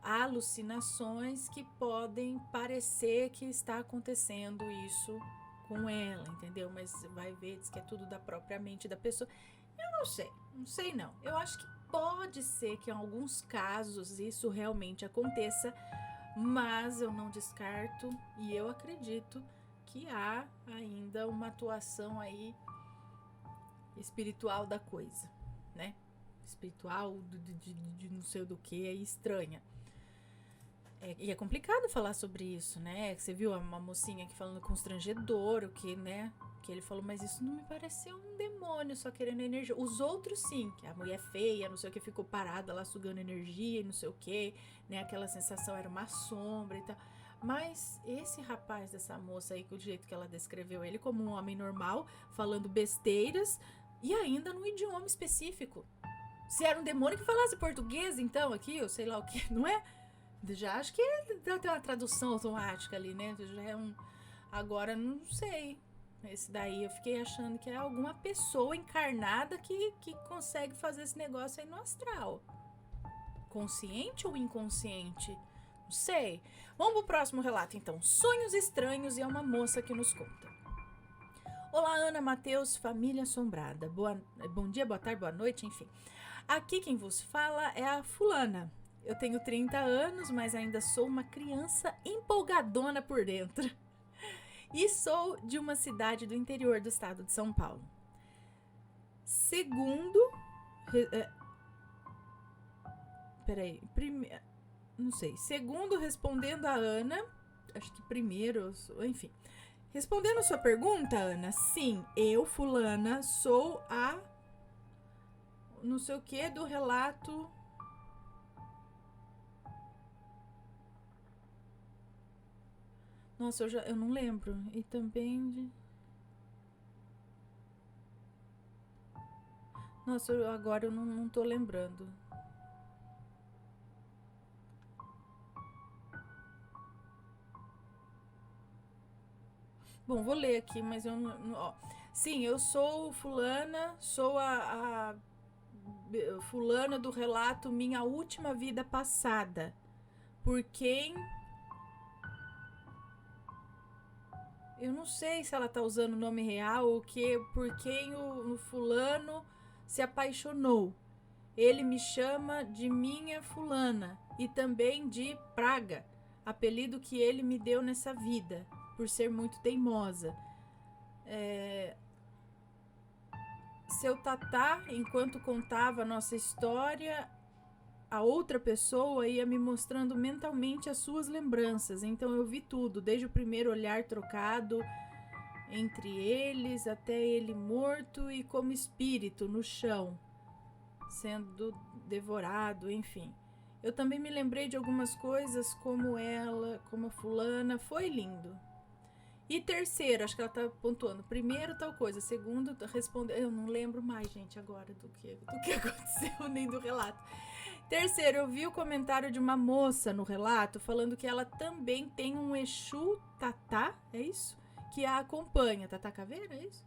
alucinações que podem parecer que está acontecendo isso com ela, entendeu? Mas vai ver, diz que é tudo da própria mente da pessoa. Eu não sei não. Eu acho que pode ser que em alguns casos isso realmente aconteça, mas eu não descarto e eu acredito que há ainda uma atuação aí espiritual da coisa, né? Espiritual de não sei do que, é estranha. E é complicado falar sobre isso, né? Você viu uma mocinha aqui falando constrangedor, o que, né? Que ele falou, mas isso não me pareceu um demônio só querendo energia. Os outros sim, que a mulher feia, não sei o que, ficou parada lá sugando energia e não sei o que, né? Aquela sensação era uma sombra e tal. Mas esse rapaz dessa moça aí, do jeito que ela descreveu ele como um homem normal, falando besteiras e ainda num idioma específico. Se era um demônio que falasse português, então, aqui, ou sei lá o que, não é? Já acho que deve ter uma tradução automática ali, né? Já é um... Agora, não sei. Esse daí eu fiquei achando que é alguma pessoa encarnada que consegue fazer esse negócio aí no astral. Consciente ou inconsciente? Não sei. Vamos pro próximo relato, então. Sonhos estranhos, e é uma moça que nos conta. Olá, Ana, Matheus, família assombrada. Bom dia, boa tarde, boa noite, enfim. Aqui quem vos fala é a fulana. Eu tenho 30 anos, mas ainda sou uma criança empolgadona por dentro. E sou de uma cidade do interior do estado de São Paulo. Segundo... Não sei. Segundo, respondendo a Ana... Acho que primeiro... Enfim. Respondendo a sua pergunta, Ana, sim, eu, fulana, sou a... Não sei o que do relato... Nossa, eu não lembro. E também... Nossa, agora eu não tô lembrando. Bom, vou ler aqui, mas eu não. Ó. Sim, eu sou fulana, sou a fulana do relato Minha Última Vida Passada. Por quem. Eu não sei se ela tá usando o nome real ou por quem o fulano se apaixonou. Ele me chama de minha fulana e também de Praga, apelido que ele me deu nessa vida, por ser muito teimosa. Seu tatá, enquanto contava a nossa história, a outra pessoa ia me mostrando mentalmente as suas lembranças. Então eu vi tudo, desde o primeiro olhar trocado entre eles, até ele morto e como espírito no chão, sendo devorado, enfim. Eu também me lembrei de algumas coisas, como ela, como a fulana. Foi lindo. E terceiro, acho que ela tá pontuando. Primeiro, tal coisa. Segundo, respondeu. Eu não lembro mais, gente, agora do que aconteceu, nem do relato. Terceiro, eu vi o comentário de uma moça no relato falando que ela também tem um Exu Tatá, é isso? Que a acompanha. Tatá Caveira, é isso?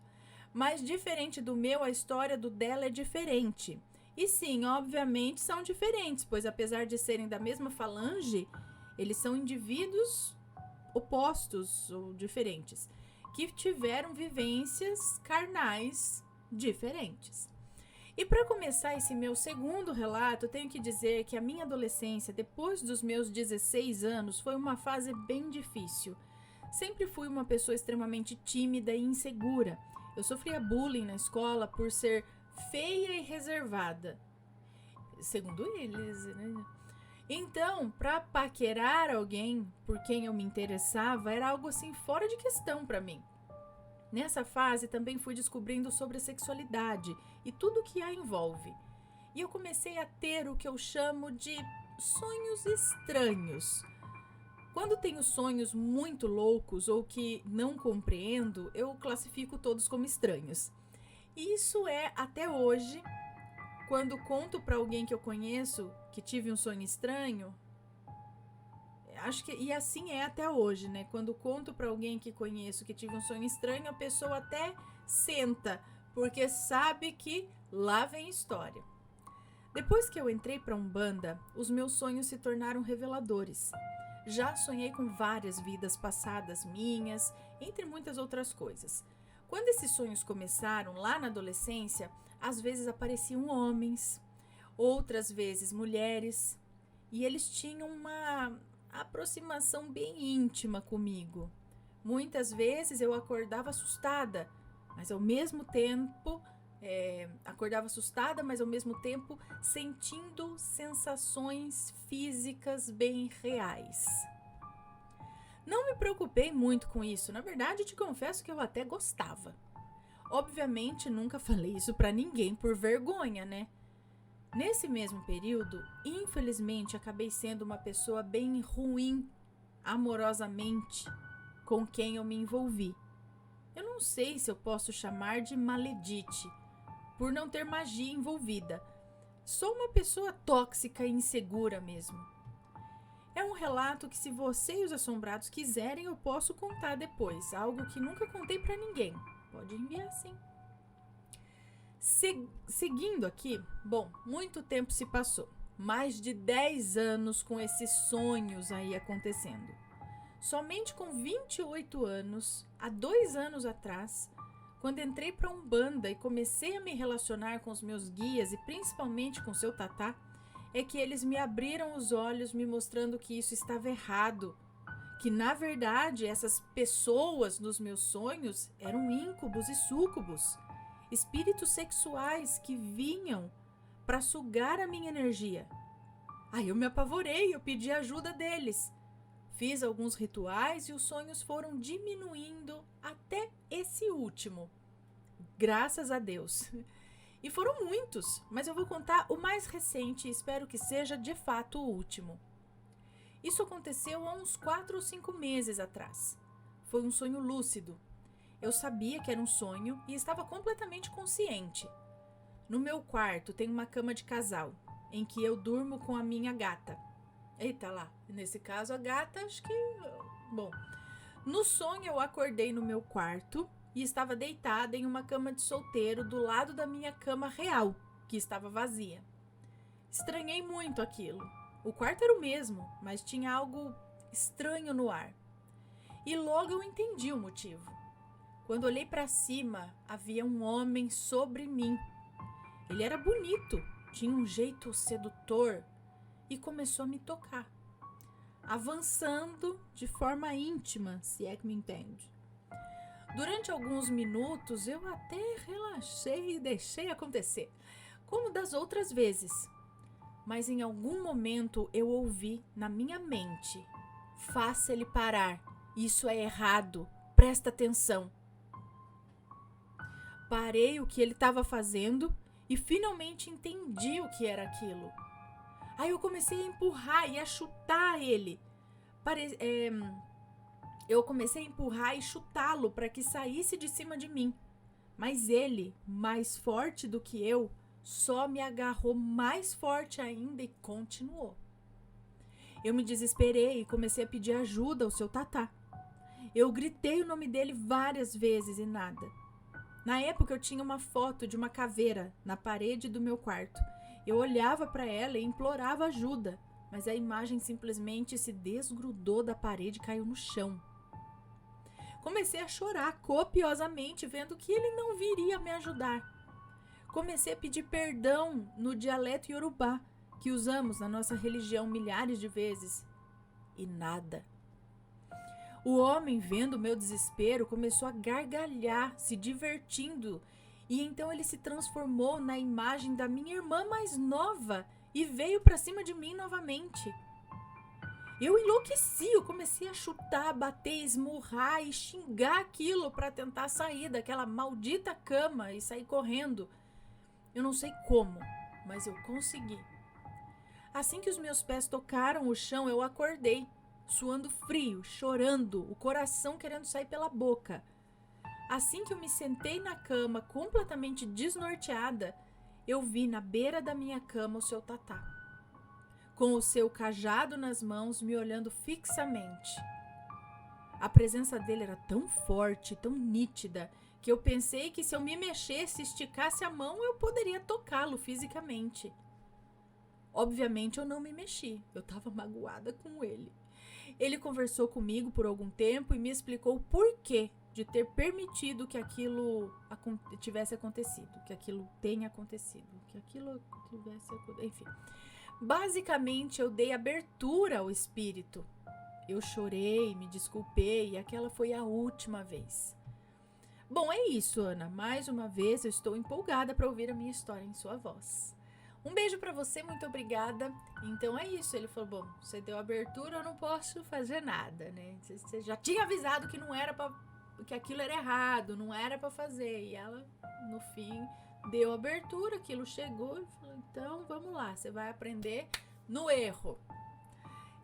Mas diferente do meu, a história do dela é diferente. E sim, obviamente são diferentes, pois apesar de serem da mesma falange, eles são indivíduos opostos ou diferentes, que tiveram vivências carnais diferentes. E para começar esse meu segundo relato, tenho que dizer que a minha adolescência, depois dos meus 16 anos, foi uma fase bem difícil. Sempre fui uma pessoa extremamente tímida e insegura. Eu sofria bullying na escola por ser feia e reservada, segundo eles, né? Então, para paquerar alguém por quem eu me interessava, era algo assim fora de questão para mim. Nessa fase, também fui descobrindo sobre a sexualidade e tudo que a envolve. E eu comecei a ter o que eu chamo de sonhos estranhos. Quando tenho sonhos muito loucos ou que não compreendo, eu classifico todos como estranhos. E isso é, até hoje, quando conto para alguém que eu conheço que tive um sonho estranho, acho que e assim é até hoje, né? Quando conto para alguém que conheço que tive um sonho estranho, a pessoa até senta, porque sabe que lá vem história. Depois que eu entrei para Umbanda, os meus sonhos se tornaram reveladores. Já sonhei com várias vidas passadas minhas, entre muitas outras coisas. Quando esses sonhos começaram lá na adolescência, às vezes apareciam homens, outras vezes mulheres, e eles tinham uma aproximação bem íntima comigo. Muitas vezes eu acordava assustada, mas ao mesmo tempo sentindo sensações físicas bem reais. Não me preocupei muito com isso, na verdade te confesso que eu até gostava. Obviamente nunca falei isso pra ninguém por vergonha, né? Nesse mesmo período, infelizmente acabei sendo uma pessoa bem ruim, amorosamente, com quem eu me envolvi. Eu não sei se eu posso chamar de maledite, por não ter magia envolvida. Sou uma pessoa tóxica e insegura mesmo. É um relato que, se você e os assombrados quiserem, eu posso contar depois. Algo que nunca contei pra ninguém. Pode enviar sim. Seguindo aqui, bom, muito tempo se passou. Mais de 10 anos com esses sonhos aí acontecendo. Somente com 28 anos, há 2 anos atrás, quando entrei pra Umbanda e comecei a me relacionar com os meus guias e principalmente com seu tatá, é que eles me abriram os olhos me mostrando que isso estava errado. Que, na verdade, essas pessoas nos meus sonhos eram íncubos e súcubos. Espíritos sexuais que vinham para sugar a minha energia. Aí eu me apavorei, eu pedi ajuda deles. Fiz alguns rituais e os sonhos foram diminuindo até esse último. Graças a Deus. E foram muitos, mas eu vou contar o mais recente e espero que seja de fato o último. Isso aconteceu há uns 4 ou 5 meses atrás. Foi um sonho lúcido. Eu sabia que era um sonho e estava completamente consciente. No meu quarto tem uma cama de casal, em que eu durmo com a minha gata. Eita lá, nesse caso a gata, acho que... Bom, No sonho, eu acordei no meu quarto e estava deitada em uma cama de solteiro do lado da minha cama real, que estava vazia. Estranhei muito aquilo. O quarto era o mesmo, mas tinha algo estranho no ar. E logo eu entendi o motivo. Quando olhei para cima, havia um homem sobre mim. Ele era bonito, tinha um jeito sedutor e começou a me tocar, avançando de forma íntima, se é que me entende. Durante alguns minutos eu até relaxei e deixei acontecer, como das outras vezes. Mas em algum momento eu ouvi na minha mente: faça ele parar, isso é errado, presta atenção. Parei o que ele estava fazendo e finalmente entendi o que era aquilo. Aí eu comecei a empurrar e a chutar ele. Eu comecei a empurrar e chutá-lo para que saísse de cima de mim. Mas ele, mais forte do que eu, só me agarrou mais forte ainda e continuou. Eu me desesperei e comecei a pedir ajuda ao seu tatá. Eu gritei o nome dele várias vezes e nada. Na época eu tinha uma foto de uma caveira na parede do meu quarto. Eu olhava para ela e implorava ajuda, mas a imagem simplesmente se desgrudou da parede e caiu no chão. Comecei a chorar copiosamente, vendo que ele não viria me ajudar. Comecei a pedir perdão no dialeto iorubá, que usamos na nossa religião milhares de vezes. E nada. O homem, vendo o meu desespero, começou a gargalhar, se divertindo. E então ele se transformou na imagem da minha irmã mais nova e veio para cima de mim novamente. Eu enlouqueci, eu comecei a chutar, bater, esmurrar e xingar aquilo para tentar sair daquela maldita cama e sair correndo. Eu não sei como, mas eu consegui. Assim que os meus pés tocaram o chão, eu acordei, suando frio, chorando, o coração querendo sair pela boca. Assim que eu me sentei na cama, completamente desnorteada, eu vi na beira da minha cama o seu tatá, com o seu cajado nas mãos, me olhando fixamente. A presença dele era tão forte, tão nítida, que eu pensei que se eu me mexesse e esticasse a mão, eu poderia tocá-lo fisicamente. Obviamente eu não me mexi, eu estava magoada com ele. Ele conversou comigo por algum tempo e me explicou o porquê de ter permitido que aquilo tivesse acontecido, que aquilo tenha acontecido, que aquilo tivesse acontecido, enfim. Basicamente, eu dei abertura ao espírito. Eu chorei, me desculpei e aquela foi a última vez. Bom, é isso, Ana. Mais uma vez, eu estou empolgada para ouvir a minha história em sua voz. Um beijo para você, muito obrigada. Então é isso, ele falou, bom, você deu abertura, eu não posso fazer nada, né? Você já tinha avisado que não era que aquilo era errado, não era para fazer. E ela, no fim, deu abertura, aquilo chegou e falou, então vamos lá, você vai aprender no erro.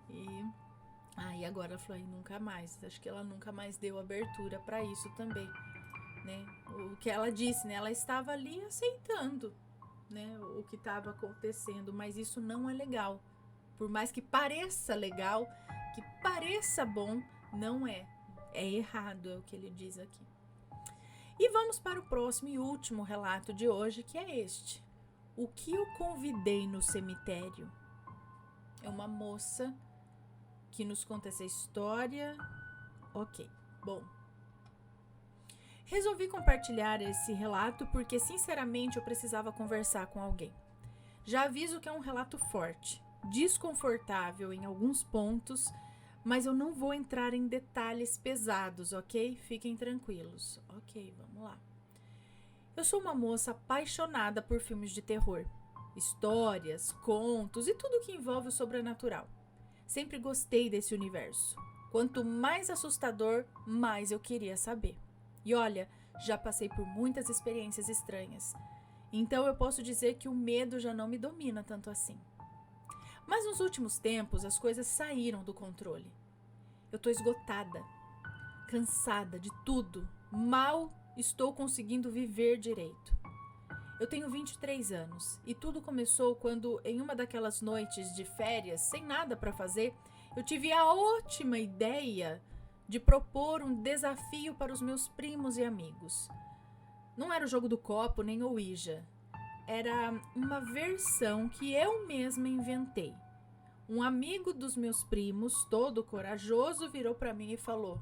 E agora ela falou, nunca mais. Acho que ela nunca mais deu abertura para isso também, né? O que ela disse, né? Ela estava ali aceitando, né, o que estava acontecendo, mas isso não é legal. Por mais que pareça legal, que pareça bom, não é. É errado, é o que ele diz aqui. E vamos para o próximo e último relato de hoje, que é este. O que eu convidei no cemitério? É uma moça que nos conta essa história. Ok, bom. Resolvi compartilhar esse relato porque, sinceramente, eu precisava conversar com alguém. Já aviso que é um relato forte, desconfortável em alguns pontos, mas eu não vou entrar em detalhes pesados, ok? Fiquem tranquilos. Ok, vamos lá. Eu sou uma moça apaixonada por filmes de terror, histórias, contos e tudo que envolve o sobrenatural. Sempre gostei desse universo. Quanto mais assustador, mais eu queria saber. E olha, já passei por muitas experiências estranhas. Então eu posso dizer que o medo já não me domina tanto assim. Mas nos últimos tempos as coisas saíram do controle. Eu tô esgotada, cansada de tudo. Mal estou conseguindo viver direito. Eu tenho 23 anos e tudo começou quando, em uma daquelas noites de férias, sem nada para fazer, eu tive a ótima ideia de propor um desafio para os meus primos e amigos. Não era o jogo do copo nem o Ouija. Era uma versão que eu mesma inventei. Um amigo dos meus primos, todo corajoso, virou para mim e falou: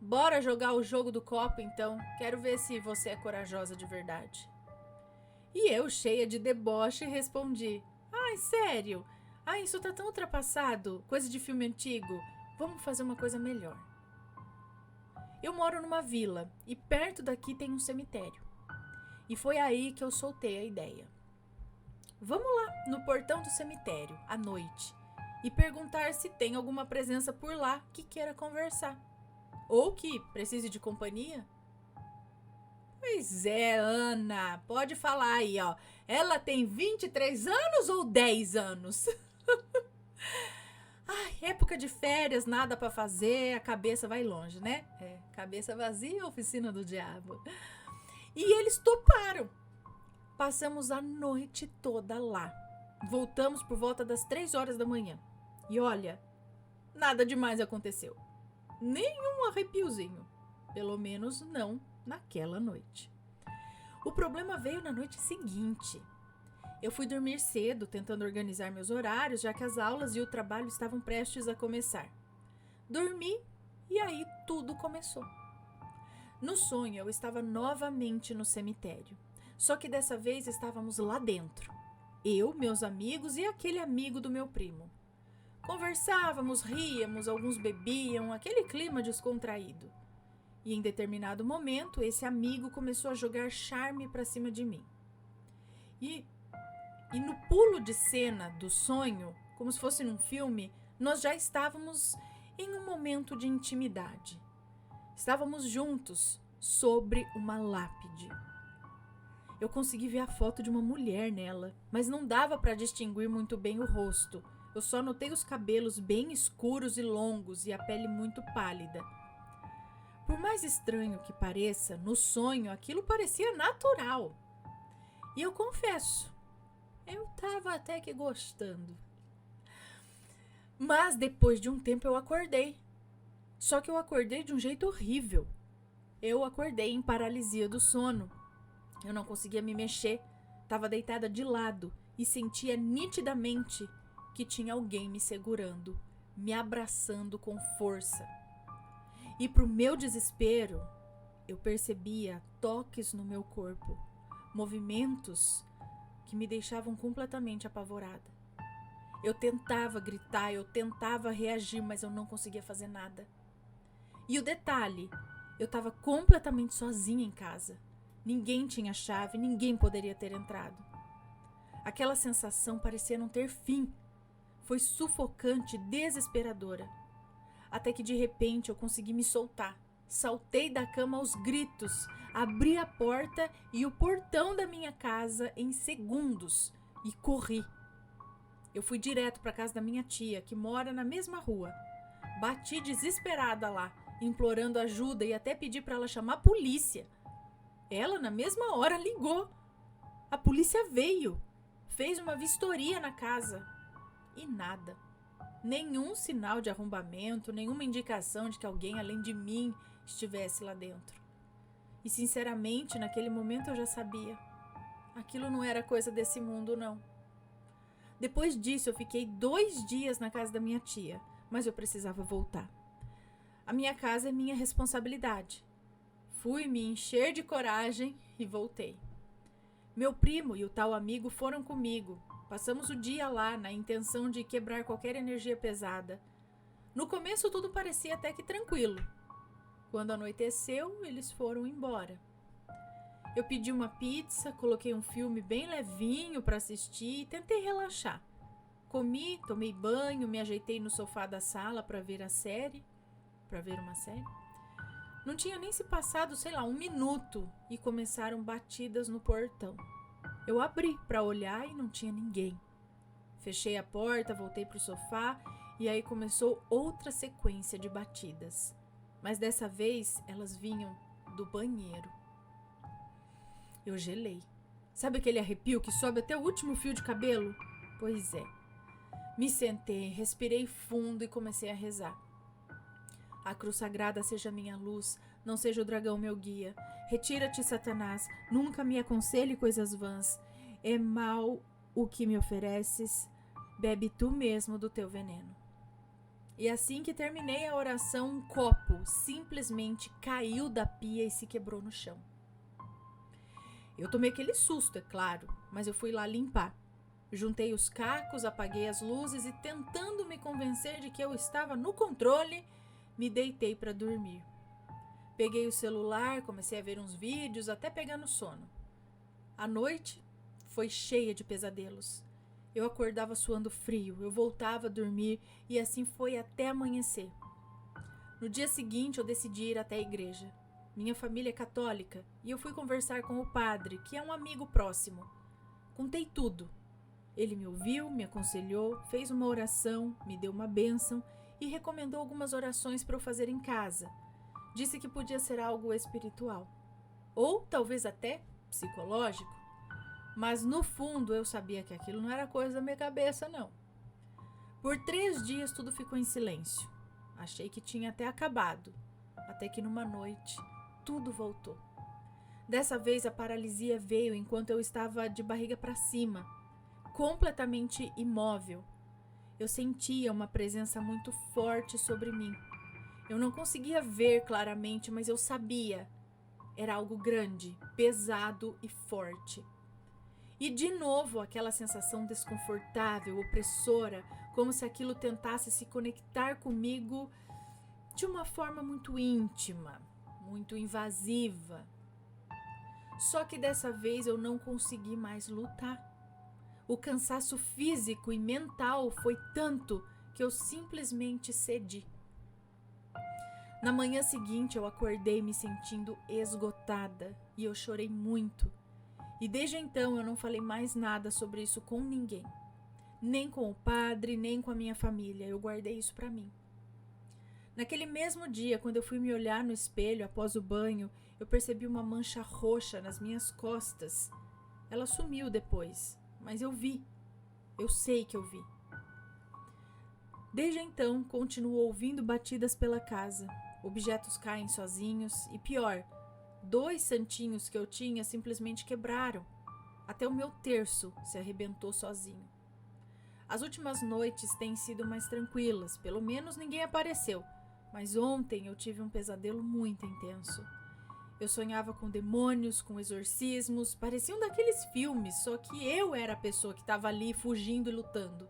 "Bora jogar o jogo do copo então, quero ver se você é corajosa de verdade." E eu, cheia de deboche, respondi: "Ai, sério? Ai, isso tá tão ultrapassado, coisa de filme antigo. Vamos fazer uma coisa melhor." Eu moro numa vila e perto daqui tem um cemitério. E foi aí que eu soltei a ideia. Vamos lá, no portão do cemitério, à noite, e perguntar se tem alguma presença por lá que queira conversar. Ou que precise de companhia. Pois é, Ana, pode falar aí, ó. Ela tem 23 anos ou 10 anos? Ai, época de férias, nada pra fazer, a cabeça vai longe, né? Cabeça vazia, oficina do diabo. E eles toparam. Passamos a noite toda lá. Voltamos por volta das 3 horas da manhã. E olha, nada demais aconteceu. Nenhum arrepiozinho. Pelo menos não naquela noite. O problema veio na noite seguinte. Eu fui dormir cedo, tentando organizar meus horários, já que as aulas e o trabalho estavam prestes a começar. Dormi e aí tudo começou. No sonho, eu estava novamente no cemitério. Só que dessa vez estávamos lá dentro. Eu, meus amigos e aquele amigo do meu primo. Conversávamos, ríamos, alguns bebiam, aquele clima descontraído. E em determinado momento, esse amigo começou a jogar charme para cima de mim. E no pulo de cena do sonho, como se fosse num filme, nós já estávamos em um momento de intimidade. Estávamos juntos sobre uma lápide. Eu consegui ver a foto de uma mulher nela, mas não dava para distinguir muito bem o rosto. Eu só notei os cabelos bem escuros e longos e a pele muito pálida. Por mais estranho que pareça, no sonho aquilo parecia natural. E eu confesso, eu estava até que gostando. Mas depois de um tempo eu acordei. Só que eu acordei de um jeito horrível. Eu acordei em paralisia do sono. Eu não conseguia me mexer, estava deitada de lado e sentia nitidamente que tinha alguém me segurando, me abraçando com força. E pro meu desespero, eu percebia toques no meu corpo, movimentos que me deixavam completamente apavorada. Eu tentava gritar, eu tentava reagir, mas eu não conseguia fazer nada. E o detalhe, eu estava completamente sozinha em casa. Ninguém tinha chave, ninguém poderia ter entrado. Aquela sensação parecia não ter fim. Foi sufocante, desesperadora. Até que de repente eu consegui me soltar. Saltei da cama aos gritos, abri a porta e o portão da minha casa em segundos e corri. Eu fui direto para a casa da minha tia, que mora na mesma rua. Bati desesperada lá, implorando ajuda e até pedi para ela chamar a polícia. Ela, na mesma hora, ligou. A polícia veio, fez uma vistoria na casa e nada. Nenhum sinal de arrombamento, nenhuma indicação de que alguém além de mim estivesse lá dentro. E sinceramente, naquele momento eu já sabia. Aquilo não era coisa desse mundo, não. Depois disso, eu fiquei 2 dias na casa da minha tia, mas eu precisava voltar. A minha casa é minha responsabilidade. Fui me encher de coragem e voltei. Meu primo e o tal amigo foram comigo. Passamos o dia lá na intenção de quebrar qualquer energia pesada. No começo tudo parecia até que tranquilo. Quando anoiteceu, eles foram embora. Eu pedi uma pizza, coloquei um filme bem levinho para assistir e tentei relaxar. Comi, tomei banho, me ajeitei no sofá da sala para ver uma série. Não tinha nem se passado, 1 minuto e começaram batidas no portão. Eu abri para olhar e não tinha ninguém. Fechei a porta, voltei para o sofá e aí começou outra sequência de batidas. Mas dessa vez elas vinham do banheiro. Eu gelei. Sabe aquele arrepio que sobe até o último fio de cabelo? Pois é. Me sentei, respirei fundo e comecei a rezar. A cruz sagrada seja minha luz, não seja o dragão meu guia. Retira-te, Satanás, nunca me aconselhe coisas vãs. É mal o que me ofereces, bebe tu mesmo do teu veneno. E assim que terminei a oração, um copo simplesmente caiu da pia e se quebrou no chão. Eu tomei aquele susto, é claro, mas eu fui lá limpar. Juntei os cacos, apaguei as luzes e, tentando me convencer de que eu estava no controle, me deitei para dormir. Peguei o celular, comecei a ver uns vídeos até pegar no sono. A noite foi cheia de pesadelos. Eu acordava suando frio, eu voltava a dormir e assim foi até amanhecer. No dia seguinte eu decidi ir até a igreja. Minha família é católica e eu fui conversar com o padre, que é um amigo próximo. Contei tudo. Ele me ouviu, me aconselhou, fez uma oração, me deu uma bênção e recomendou algumas orações para eu fazer em casa. Disse que podia ser algo espiritual, ou talvez até psicológico, mas no fundo eu sabia que aquilo não era coisa da minha cabeça, não. Por 3 dias tudo ficou em silêncio. Achei que tinha até acabado, até que numa noite tudo voltou. Dessa vez a paralisia veio enquanto eu estava de barriga para cima, completamente imóvel. Eu sentia uma presença muito forte sobre mim. Eu não conseguia ver claramente, mas eu sabia. Era algo grande, pesado e forte. E de novo aquela sensação desconfortável, opressora, como se aquilo tentasse se conectar comigo de uma forma muito íntima, muito invasiva. Só que dessa vez eu não consegui mais lutar. O cansaço físico e mental foi tanto que eu simplesmente cedi. Na manhã seguinte eu acordei me sentindo esgotada e eu chorei muito. E desde então eu não falei mais nada sobre isso com ninguém. Nem com o padre, nem com a minha família. Eu guardei isso para mim. Naquele mesmo dia, quando eu fui me olhar no espelho após o banho, eu percebi uma mancha roxa nas minhas costas. Ela sumiu depois, mas eu vi. Eu sei que eu vi. Desde então, continuo ouvindo batidas pela casa. Objetos caem sozinhos e pior, 2 santinhos que eu tinha simplesmente quebraram. Até o meu terço se arrebentou sozinho. As últimas noites têm sido mais tranquilas, pelo menos ninguém apareceu. Mas ontem eu tive um pesadelo muito intenso. Eu sonhava com demônios, com exorcismos, pareciam daqueles filmes, só que eu era a pessoa que estava ali fugindo e lutando.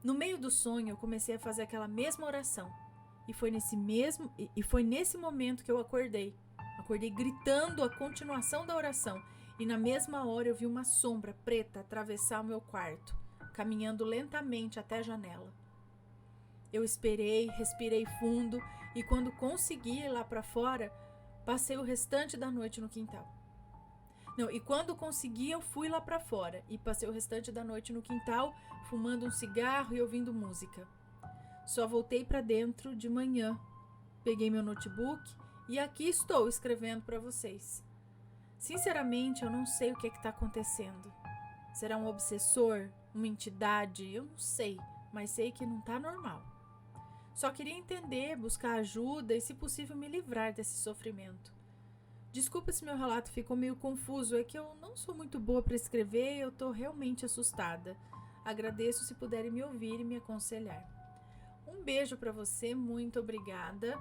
No meio do sonho eu comecei a fazer aquela mesma oração. E foi nesse momento que eu acordei. Acordei gritando a continuação da oração e na mesma hora eu vi uma sombra preta atravessar o meu quarto, caminhando lentamente até a janela. Eu esperei, respirei fundo e quando consegui ir lá para fora, passei o restante da noite no quintal. Quando consegui, eu fui lá para fora e passei o restante da noite no quintal, fumando um cigarro e ouvindo música. Só voltei para dentro de manhã. Peguei meu notebook e aqui estou escrevendo para vocês. Sinceramente, eu não sei o que está acontecendo. Será um obsessor? Uma entidade? Eu não sei, mas sei que não está normal. Só queria entender, buscar ajuda e, se possível, me livrar desse sofrimento. Desculpa se meu relato ficou meio confuso, é que eu não sou muito boa para escrever e eu estou realmente assustada. Agradeço se puderem me ouvir e me aconselhar. Um beijo para você, muito obrigada.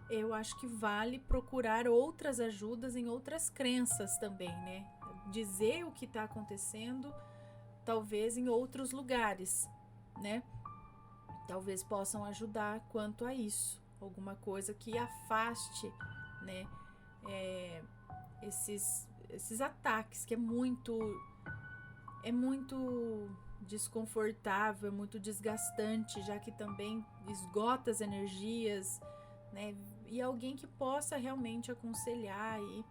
Eu acho que vale procurar outras ajudas em outras crenças também, né? Dizer o que está acontecendo, talvez em outros lugares, né? Talvez possam ajudar quanto a isso. Alguma coisa que afaste, né? Esses ataques, que é muito desconfortável, é muito desgastante, já que também esgota as energias, né? E alguém que possa realmente aconselhar aí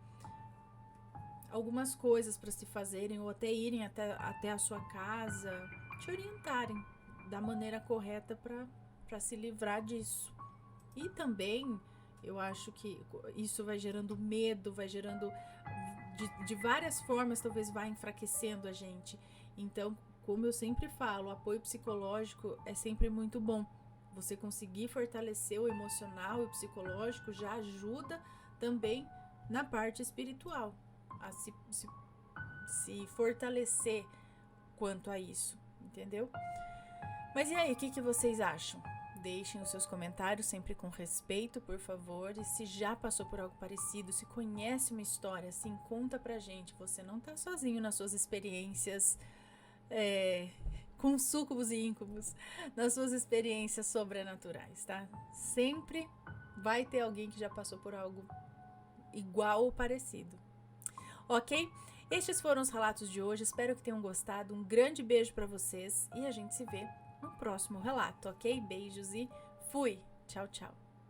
algumas coisas para se fazerem ou até irem até a sua casa, te orientarem da maneira correta para se livrar disso. E também eu acho que isso vai gerando medo, vai gerando de várias formas, talvez vai enfraquecendo a gente. Então, como eu sempre falo, o apoio psicológico é sempre muito bom. Você conseguir fortalecer o emocional e o psicológico já ajuda também na parte espiritual, a se fortalecer quanto a isso, entendeu? Mas e aí, o que vocês acham? Deixem os seus comentários sempre com respeito, por favor. E se já passou por algo parecido, se conhece uma história assim, conta pra gente. Você não tá sozinho nas suas experiências com súcubos e íncubos, nas suas experiências sobrenaturais, tá? Sempre vai ter alguém que já passou por algo igual ou parecido. Ok? Estes foram os relatos de hoje. Espero que tenham gostado. Um grande beijo pra vocês e a gente se vê no próximo relato, ok? Beijos e fui! Tchau, tchau!